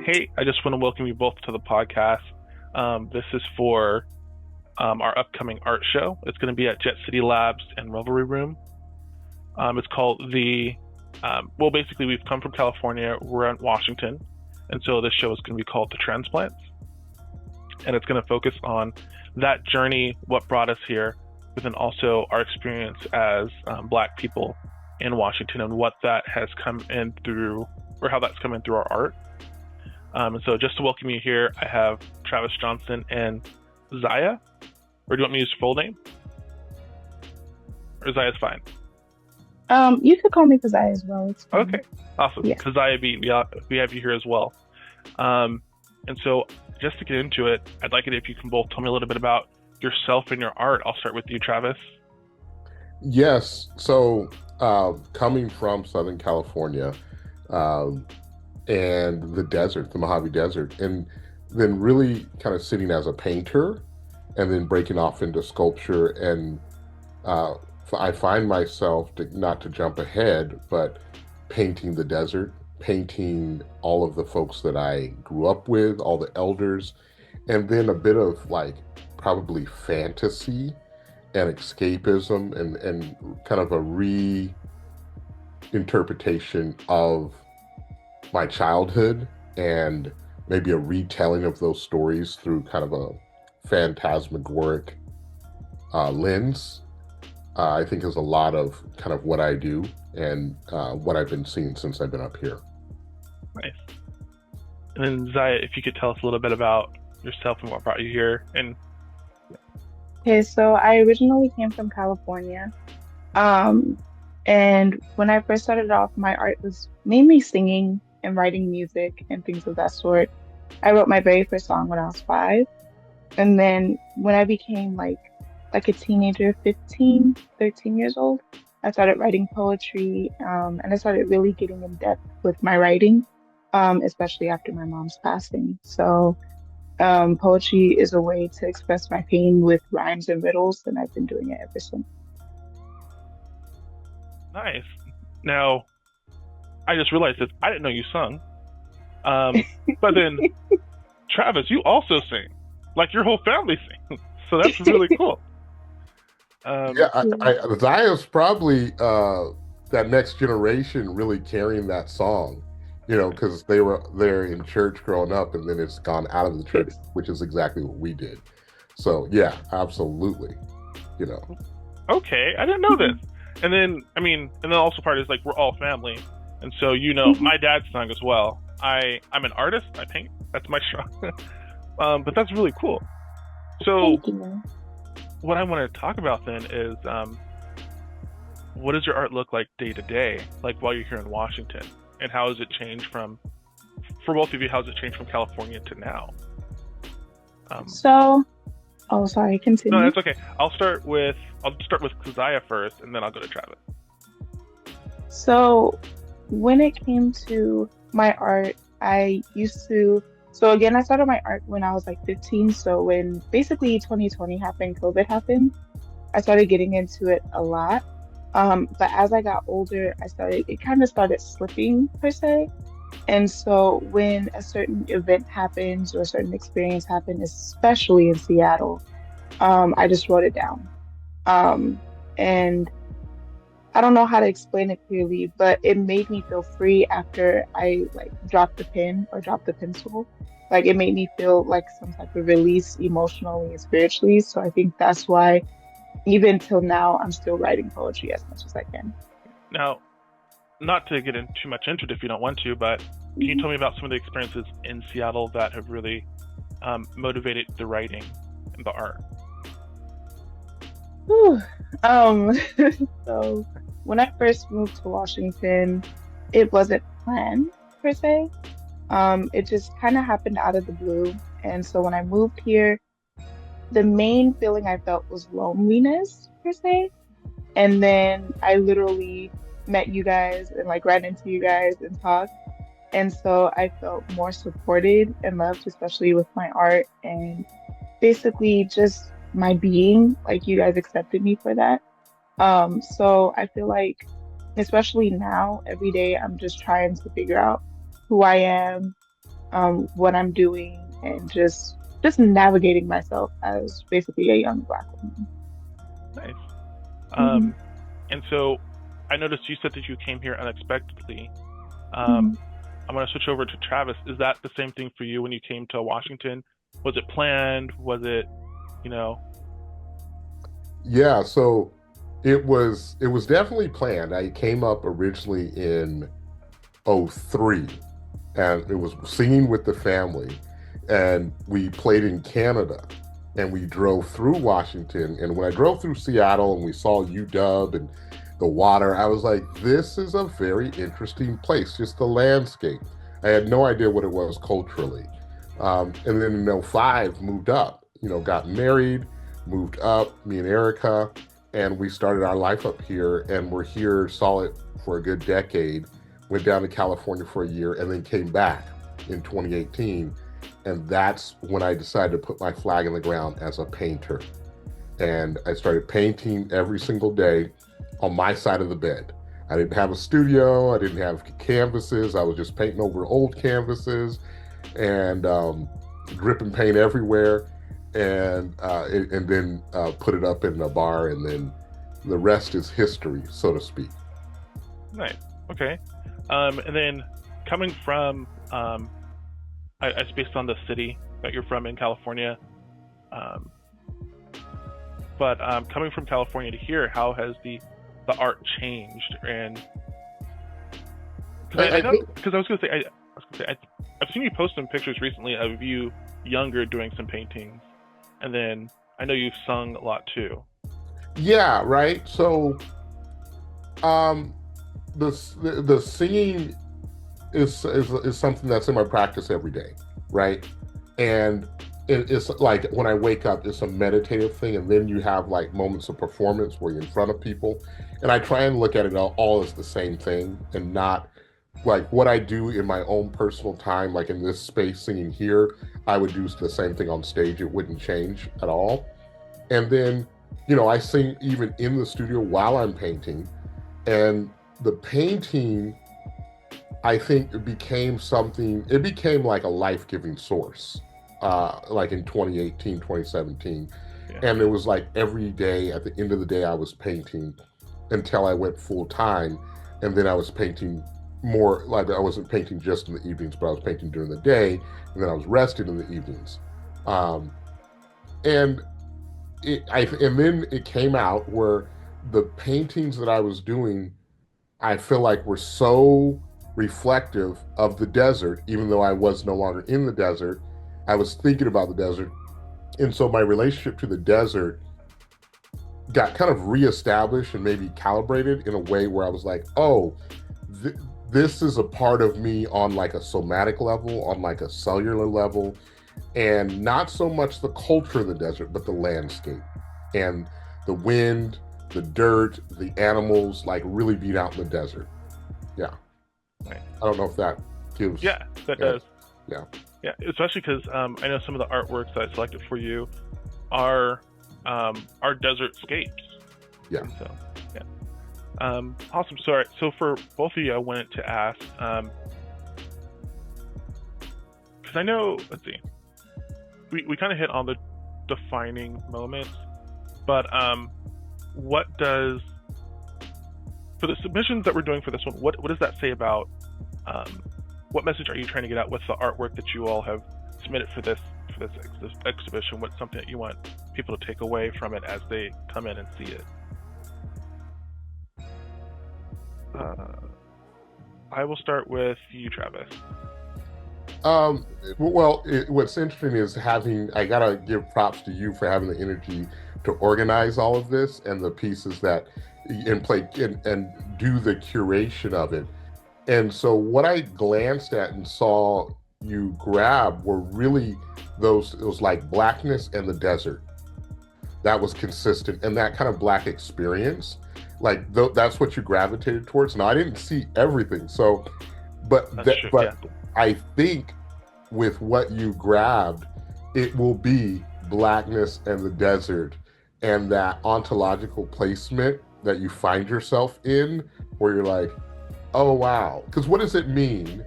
Hey, I just want to welcome you both to the podcast. This is for our upcoming art show. It's going to be at Jet City Labs and Revelry Room. It's called basically, we've come from California, we're in Washington, and so this show is going to be called The Transplants. And it's going to focus on that journey, what brought us here, but then also our experience as Black people in Washington and what that has come in through, or how that's come in through our art. And so just to welcome you here, I have Travis Johnson and Keziah. Or do you want me to use your full name? Or Keziah's fine. You could call me Keziah as well. It's fine. Okay, awesome. Yeah. Keziah, we have you here as well. And so just to get into it, I'd like it if you can both tell me a little bit about yourself and your art. I'll start with you, Travis. Yes. So coming from Southern California and the desert, the Mojave Desert, and then really kind of sitting as a painter and then breaking off into sculpture. And I find myself, not to jump ahead, but painting the desert, painting all of the folks that I grew up with, all the elders, and then a bit of like probably fantasy and escapism and kind of a reinterpretation of my childhood and maybe a retelling of those stories through kind of a phantasmagoric lens. I think is a lot of kind of what I do and what I've been seeing since I've been up here. Nice. And then Zaya, if you could tell us a little bit about yourself and what brought you here. Okay, so I originally came from California. And when I first started off, my art was mainly singing and writing music and things of that sort. I wrote my very first song when I was 5. And then when I became like a teenager, 15, 13 years old, I started writing poetry, and I started really getting in depth with my writing, especially after my mom's passing. So poetry is a way to express my pain with rhymes and riddles, and I've been doing it ever since. Nice. Now, I just realized that I didn't know you sung. But then, Travis, you also sing. Like your whole family sings. So that's really cool. Zaya's probably that next generation really carrying that song, because they're in church growing up, and then it's gone out of the church, which is exactly what we did. So yeah, absolutely. Okay, I didn't know this. And then also part is like we're all family, and so my dad sung as well. I'm an artist. I paint. That's my strong. But that's really cool. So Thank you. what I want to talk about then is what does your art look like day to day, like while you're here in Washington, and how has it changed for both of you? How has it changed from California to now? Sorry, continue. No, that's okay. I'll start with Keziah first, and then I'll go to Travis. So when it came to my art, I started my art when I was like 15. So when basically 2020 happened, COVID happened, I started getting into it a lot. But as I got older, it kind of started slipping per se. And so when a certain event happens or a certain experience happens, especially in Seattle, I just wrote it down. And I don't know how to explain it clearly, but it made me feel free after I like dropped the pen or dropped the pencil. Like it made me feel like some type of release emotionally and spiritually. So I think that's why even till now, I'm still writing poetry as much as I can. Now, not to get in too much into it if you don't want to, but can you tell me about some of the experiences in Seattle that have really motivated the writing and the art? So when I first moved to Washington, it wasn't planned per se. It just kind of happened out of the blue. And so when I moved here, the main feeling I felt was loneliness per se. And then I literally met you guys and like ran into you guys and talked. And so I felt more supported and loved, especially with my art and basically just my being. Like you guys accepted me for that. So I feel like, especially now, every day I'm just trying to figure out who I am, what I'm doing and just navigating myself as basically a young Black woman. Nice. Hmm. And so I noticed you said that you came here unexpectedly. Um, Hmm. I'm going to switch over to Travis. Is that the same thing for you when you came to Washington? Was it planned? Was it, you know, Yeah, so it was definitely planned. I came up originally in '03, and it was singing with the family, and we played in Canada, and we drove through Washington, and when I drove through Seattle and we saw UW and the water, I was like, this is a very interesting place, just the landscape. I had no idea what it was culturally. And then in '05 moved up, got married, moved up, me and Erica, and we started our life up here, and we're here solid for a good decade. Went down to California for a year and then came back in 2018. And that's when I decided to put my flag in the ground as a painter. And I started painting every single day on my side of the bed. I didn't have a studio, I didn't have canvases, I was just painting over old canvases and dripping paint everywhere. And then put it up in a bar, and then the rest is history, so to speak. nice. Okay. And then coming from, it's based on the city that you're from in California. Um, but coming from California to here, how has the art changed? And because I I know, think because I was gonna say, I've seen you post some pictures recently of you younger doing some paintings, and then I know you've sung a lot too. Yeah, right. So um, the singing is something that's in my practice every day, right? And it's like when I wake up, it's a meditative thing, and then you have like moments of performance where you're in front of people, and I try and look at it all as the same thing, and not like what I do in my own personal time, like in this space singing here, I would do the same thing on stage. It wouldn't change at all. And then, I sing even in the studio while I'm painting, and the painting, I think it became like a life-giving source, like in 2018, 2017. Yeah. And it was like every day at the end of the day, I was painting until I went full time. And then I was painting more, like I wasn't painting just in the evenings, but I was painting during the day. And then I was resting in the evenings. Um, and and then it came out where the paintings that I was doing, I feel like were so reflective of the desert, even though I was no longer in the desert. I was thinking about the desert. And so my relationship to the desert got kind of reestablished and maybe calibrated in a way where I was like, oh, this is a part of me on like a somatic level, on like a cellular level, and not so much the culture of the desert, but the landscape and the wind, the dirt, the animals, like really being out in the desert. Yeah. Right. I don't know if that gives. Yeah, that Yeah. does. Yeah. Yeah, especially because I know some of the artworks that I selected for you are desert scapes. Yeah. And so, yeah. Awesome. So, all right, so for both of you, I wanted to ask, because I know, let's see, we kind of hit on the defining moments, but what does, for the submissions that we're doing for this one, what does that say about, what message are you trying to get out with the artwork that you all have submitted for this exhibition? What's something that you want people to take away from it as they come in and see it? I will start with you, Travis. Well, what's interesting is I gotta give props to you for having the energy to organize all of this and the pieces that and play and do the curation of it. And so what I glanced at and saw you grab were really it was like blackness and the desert. That was consistent, and that kind of black experience, like that's what you gravitated towards. Now I didn't see everything, so That's true, but yeah. I think with what you grabbed, it will be blackness and the desert and that ontological placement that you find yourself in, where you're like, oh wow, because what does it mean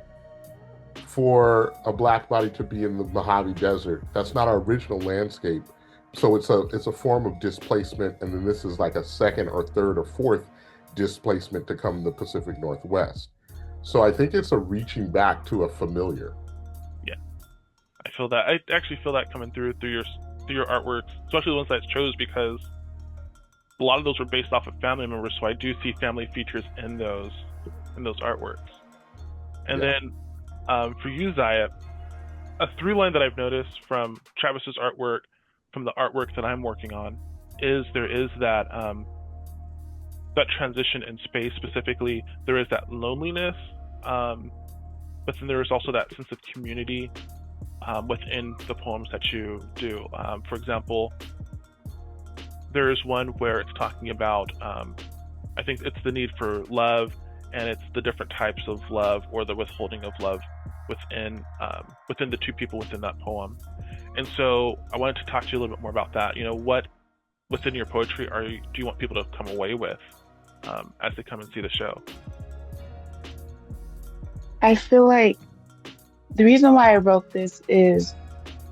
for a black body to be in the Mojave Desert. That's not our original landscape. So it's a form of displacement, and then this is like a second or third or fourth displacement to come in the Pacific Northwest. So I think it's a reaching back to a familiar. Yeah, I feel that. I actually feel that coming through your artworks, especially the ones that I chose, because a lot of those were based off of family members. So I do see family features in those artworks. And then for you, Zaya, a through line that I've noticed from Travis's artwork, from the artwork that I'm working on, is there is that that transition in space. Specifically, there is that loneliness, but then there is also that sense of community within the poems that you do. For example, there is one where it's talking about, I think it's the need for love, and it's the different types of love, or the withholding of love within the two people within that poem. And so I wanted to talk to you a little bit more about that. What within your poetry do you want people to come away with as they come and see the show? I feel like the reason why I wrote this is,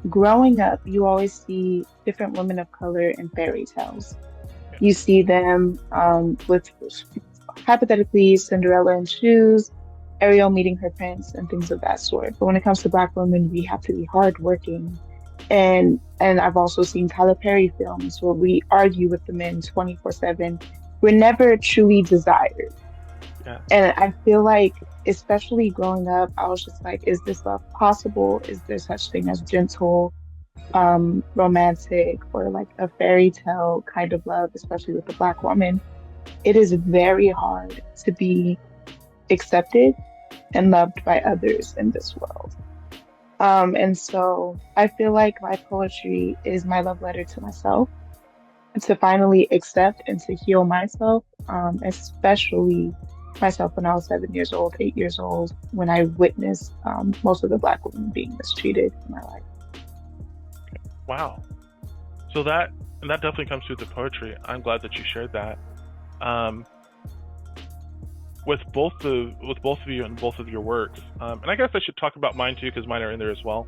growing up, you always see different women of color in fairy tales. Yeah. You see them with, hypothetically, Cinderella in shoes, Ariel meeting her prince, and things of that sort. But when it comes to Black women, we have to be hardworking. And I've also seen Tyler Perry films where we argue with the men 24/7. We're never truly desired. Yeah. And I feel like, especially growing up, I was just like, is this love possible? Is there such thing as gentle, romantic, or like a fairy tale kind of love, especially with the Black woman? It is very hard to be accepted and loved by others in this world. And so I feel like my poetry is my love letter to myself, to finally accept and to heal myself, especially myself when I was 7 years old, 8 years old, when I witnessed most of the Black women being mistreated in my life. Wow. So that definitely comes through the poetry. I'm glad that you shared that. With both of you and both of your works, and I guess I should talk about mine too, because mine are in there as well.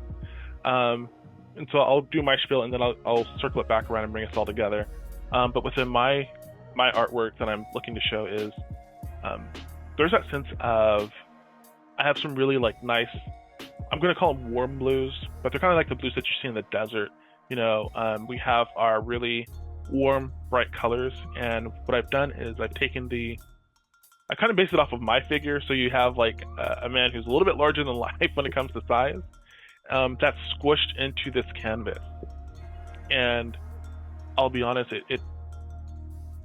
And so I'll do my spiel, and then I'll circle it back around and bring us all together. But within my artwork that I'm looking to show is, there's that sense of, I have some really like nice, I'm going to call them warm blues, but they're kind of like the blues that you see in the desert. We have our really warm, bright colors, and what I've done is I've taken I kind of based it off of my figure. So you have like a man who's a little bit larger than life when it comes to size, that's squished into this canvas. And I'll be honest,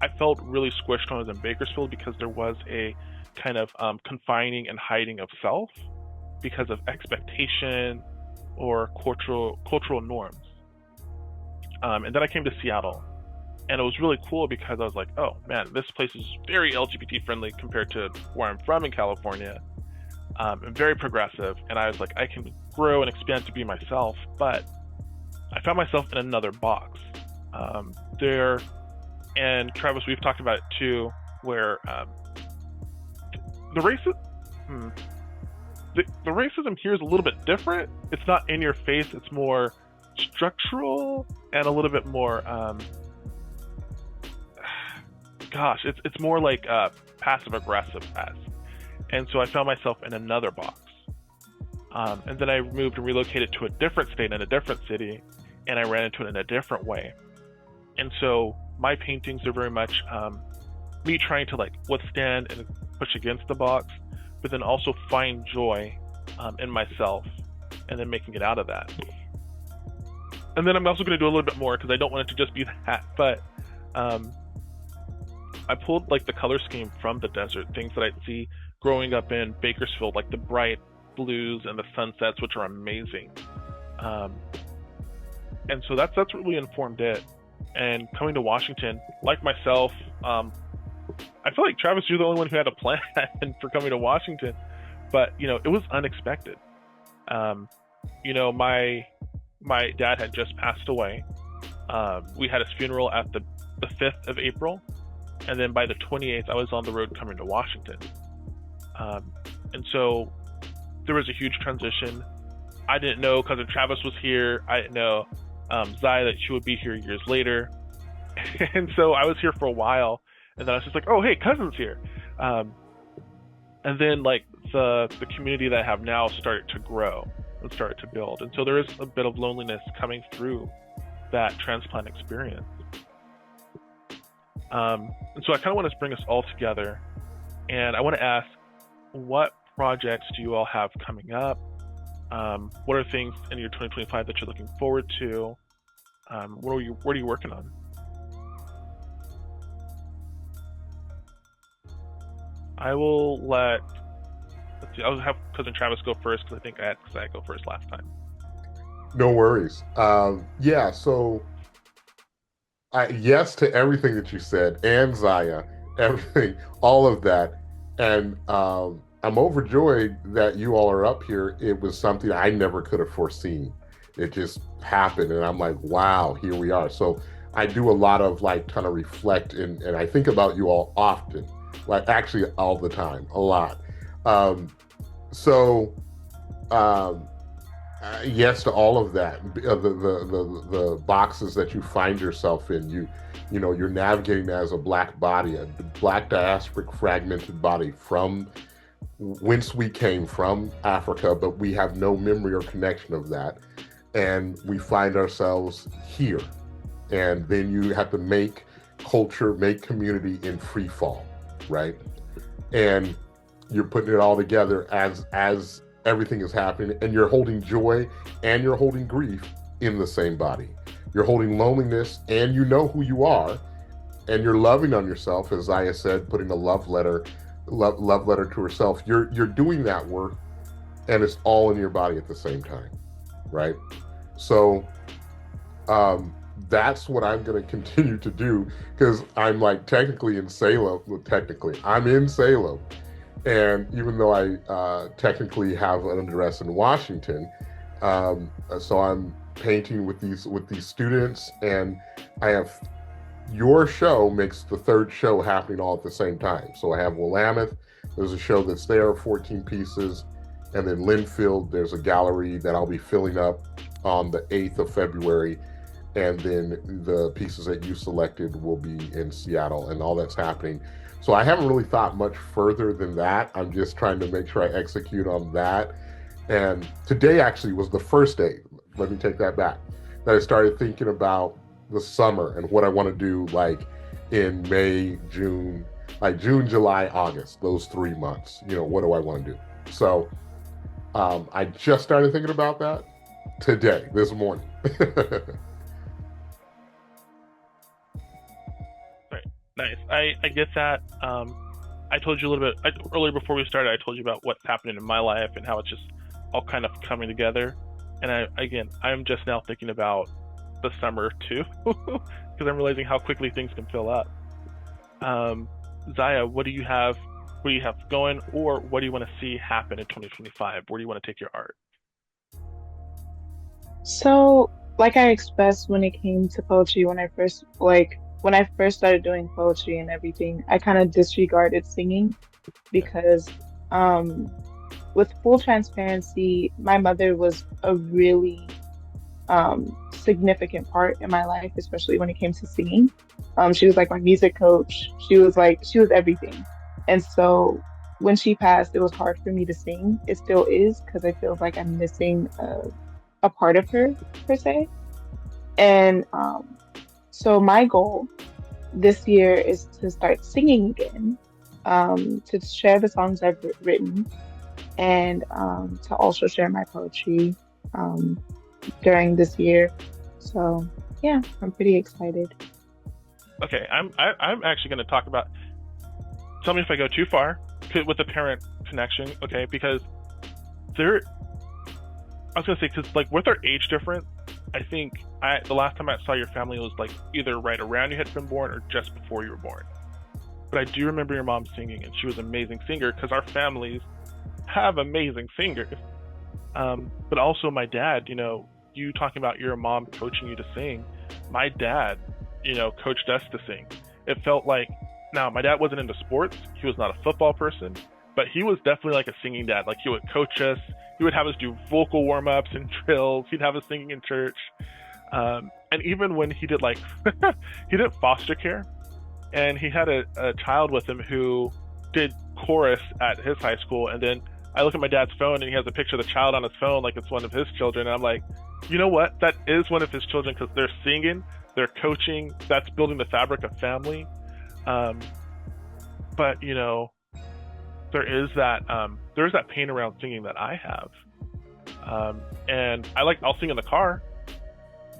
I felt really squished when I was in Bakersfield, because there was a kind of confining and hiding of self because of expectation or cultural norms. And then I came to Seattle, and it was really cool because I was like, oh man, this place is very LGBT friendly compared to where I'm from in California, and very progressive. And I was like, I can grow and expand to be myself, but I found myself in another box. And Travis, we've talked about it too, where the racism here is a little bit different. It's not in your face, it's more structural and a little bit more it's more like passive aggressive as. And so I found myself in another box, and then I moved and relocated to a different state in a different city, and I ran into it in a different way. And so my paintings are very much me trying to like withstand and push against the box, but then also find joy in myself, and then making it out of that. And then I'm also going to do a little bit more, because I don't want it to just be that, but I pulled like the color scheme from the desert, things that I'd see growing up in Bakersfield, like the bright blues and the sunsets, which are amazing. And so that's what really informed it. And coming to Washington, like myself, I feel like Travis, you're the only one who had a plan for coming to Washington, but it was unexpected. My dad had just passed away. We had his funeral at the 5th of April, and then by the 28th, I was on the road coming to Washington. And so there was a huge transition. I didn't know cousin Travis was here. I didn't know Zaya, that she would be here years later. And so I was here for a while, and then I was just like, oh, hey, cousin's here. And then like the community that I have now started to grow and started to build. And so there is a bit of loneliness coming through that transplant experience. And so I kind of want to bring us all together, and I want to ask, what projects do you all have coming up? What are things in your 2025 that you're looking forward to? What are you working on? I'll have cousin Travis go first, because I think I had Keziah go first last time. No worries. Yeah, so yes to everything that you said, and Zaya, everything, all of that. And I'm overjoyed that you all are up here. It was something I never could have foreseen. It just happened, and I'm like, wow, here we are. So I do a lot of like kind of reflect, and I think about you all often, like actually all the time, a lot. Yes to all of that. The boxes that you find yourself in, you know, you're navigating as a Black body, a Black diasporic fragmented body from whence we came from, Africa, but we have no memory or connection of that, and we find ourselves here. And then you have to make culture, make community in free fall, right? And you're putting it all together as everything is happening, and you're holding joy and you're holding grief in the same body. You're holding loneliness, and you know who you are, and you're loving on yourself, as Zaya said, putting a love letter to herself. You're doing that work, and it's all in your body at the same time, right? So that's what I'm going to continue to do, because I'm like technically in Salem. Well, technically, I'm in Salem. And even though I technically have an address in Washington, so I'm painting with these students, and I have your show makes the third show happening all at the same time. So I have Willamette, there's a show that's there, 14 pieces, and then Linfield, there's a gallery that I'll be filling up on the 8th of February, and then the pieces that you selected will be in Seattle, and all that's happening. So I haven't really thought much further than that. I'm just trying to make sure I execute on that. And today actually was the first day, let me take that back, that I started thinking about the summer and what I want to do, like in May, June, like June, July, August, those 3 months. You know, what do I want to do? So I just started thinking about that today, this morning. Nice. I get that. I told you a little bit earlier before we started. I told you about what's happening in my life and how it's just all kind of coming together. And I'm just now thinking about the summer too, because I'm realizing how quickly things can fill up. Zaya, what do you have going, or what do you want to see happen in 2025? Where do you want to take your art? So, like I expressed when it came to poetry, when I first started doing poetry and everything, I kind of disregarded singing because, with full transparency, my mother was a really significant part in my life, especially when it came to singing. She was like my music coach. She was everything. And so when she passed, it was hard for me to sing. It still is, because I feel like I'm missing a part of her, per se. And so my goal this year is to start singing again, to share the songs I've written, and to also share my poetry during this year. So yeah, I'm pretty excited. Okay, I'm actually going to talk about. Tell me if I go too far with the parent connection, okay? Because I was going to say, because like with our age difference, I think the last time I saw your family was like either right around you had been born or just before you were born. But I do remember your mom singing, and she was an amazing singer, because our families have amazing singers. But also my dad, you talking about your mom coaching you to sing. My dad, coached us to sing. It felt like, now my dad wasn't into sports. He was not a football person, but he was definitely like a singing dad. Like he would coach us. he would have us do vocal warm-ups and drills. He'd have us singing in church. And even when he did like, he did foster care, and he had a child with him who did chorus at his high school. And then I look at my dad's phone and he has a picture of the child on his phone like it's one of his children. And I'm like, you know what? That is one of his children, because they're singing, they're coaching, that's building the fabric of family. But you know, there's that pain around singing that I have. And I'll sing in the car.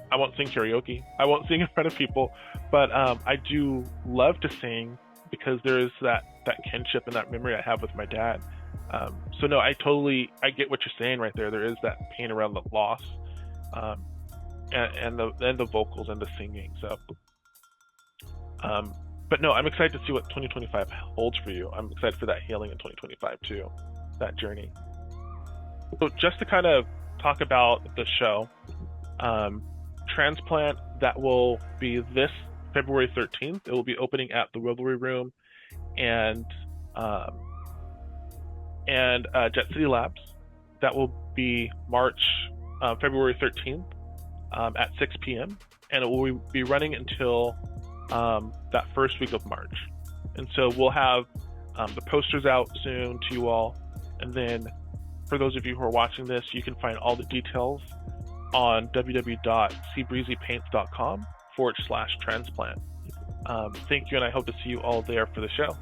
I won't sing karaoke. I won't sing in front of people, but I do love to sing because there is that kinship and that memory I have with my dad. So no, I get what you're saying right there. There is that pain around the loss, and the vocals and the singing. So, but no, I'm excited to see what 2025 holds for you. I'm excited for that healing in 2025 too, that journey. So just to kind of talk about the show, Transplant, that will be this February 13th. It will be opening at the Revelry Room and Jet City Labs. That will be February 13th at 6 p.m. and it will be running until that first week of March. And so we'll have the posters out soon to you all. And then for those of you who are watching this, you can find all the details on www.CebreazyPaints.com/transplant. Thank you, and I hope to see you all there for the show.